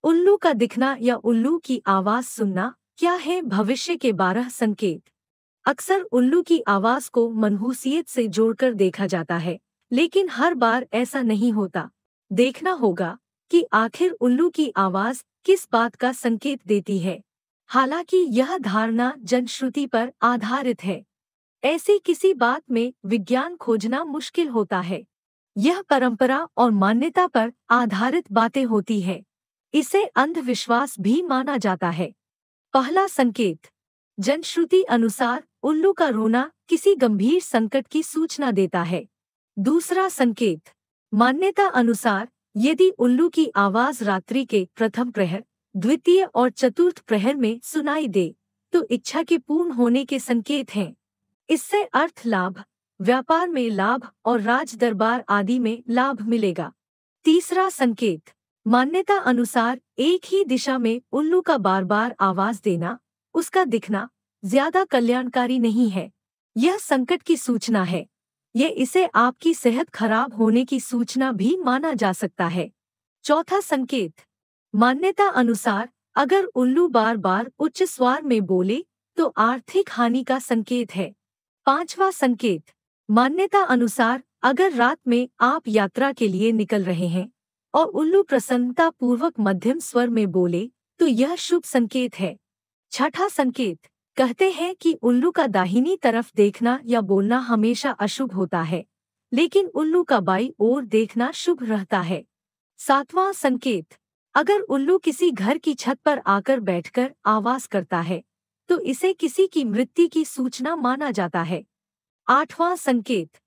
उल्लू का दिखना या उल्लू की आवाज सुनना क्या है भविष्य के 12 संकेत। अक्सर उल्लू की आवाज को मनहूसियत से जोड़कर देखा जाता है, लेकिन हर बार ऐसा नहीं होता। देखना होगा कि आखिर उल्लू की आवाज किस बात का संकेत देती है। हालांकि यह धारणा जनश्रुति पर आधारित है। ऐसी किसी बात में विज्ञान खोजना मुश्किल होता है। यह परंपरा और मान्यता पर आधारित बातें होती है। इसे अंधविश्वास भी माना जाता है। पहला संकेत। जनश्रुति अनुसार उल्लू का रोना किसी गंभीर संकट की सूचना देता है। दूसरा संकेत। मान्यता अनुसार यदि उल्लू की आवाज रात्रि के प्रथम प्रहर, द्वितीय और चतुर्थ प्रहर में सुनाई दे, तो इच्छा के पूर्ण होने के संकेत हैं। इससे अर्थ लाभ, व्यापार में लाभ और राज दरबार आदि में लाभ मिलेगा। तीसरा संकेत। मान्यता अनुसार एक ही दिशा में उल्लू का बार बार आवाज देना, उसका दिखना ज्यादा कल्याणकारी नहीं है। यह संकट की सूचना है। ये इसे आपकी सेहत खराब होने की सूचना भी माना जा सकता है। चौथा संकेत। मान्यता अनुसार अगर उल्लू बार बार उच्च स्वर में बोले तो आर्थिक हानि का संकेत है। पांचवा संकेत। मान्यता अनुसार अगर रात में आप यात्रा के लिए निकल रहे हैं और उल्लू प्रसन्नता पूर्वक मध्यम स्वर में बोले तो यह शुभ संकेत है। छठा संकेत। कहते हैं कि उल्लू का दाहिनी तरफ देखना या बोलना हमेशा अशुभ होता है, लेकिन उल्लू का बाईं ओर देखना शुभ रहता है। सातवां संकेत। अगर उल्लू किसी घर की छत पर आकर बैठकर आवाज करता है तो इसे किसी की मृत्यु की सूचना माना जाता है। आठवां संकेत।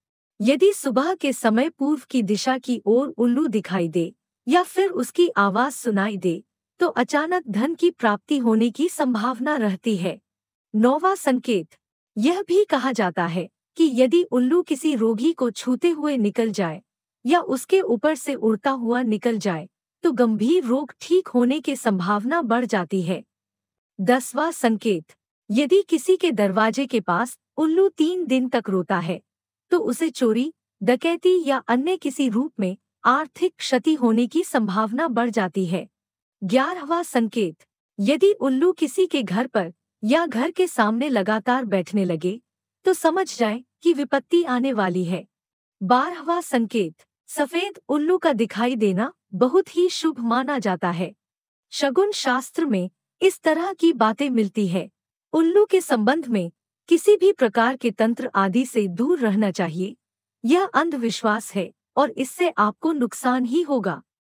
यदि सुबह के समय पूर्व की दिशा की ओर उल्लू दिखाई दे या फिर उसकी आवाज सुनाई दे तो अचानक धन की प्राप्ति होने की संभावना रहती है। नौवां संकेत। यह भी कहा जाता है कि यदि उल्लू किसी रोगी को छूते हुए निकल जाए या उसके ऊपर से उड़ता हुआ निकल जाए तो गंभीर रोग ठीक होने की संभावना बढ़ जाती है। 10वां संकेत। यदि किसी के दरवाजे के पास उल्लू 3 दिन तक रोता है तो उसे चोरी, डकैती या अन्य किसी रूप में आर्थिक क्षति होने की संभावना बढ़ जाती है। 11वां संकेत। यदि उल्लू किसी के घर पर या घर के सामने लगातार बैठने लगे तो समझ जाए कि विपत्ति आने वाली है। 12वां संकेत। सफेद उल्लू का दिखाई देना बहुत ही शुभ माना जाता है। शगुन शास्त्र में इस तरह की बातें मिलती है। उल्लू के संबंध में किसी भी प्रकार के तंत्र आदि से दूर रहना चाहिए। यह अंधविश्वास है और इससे आपको नुकसान ही होगा।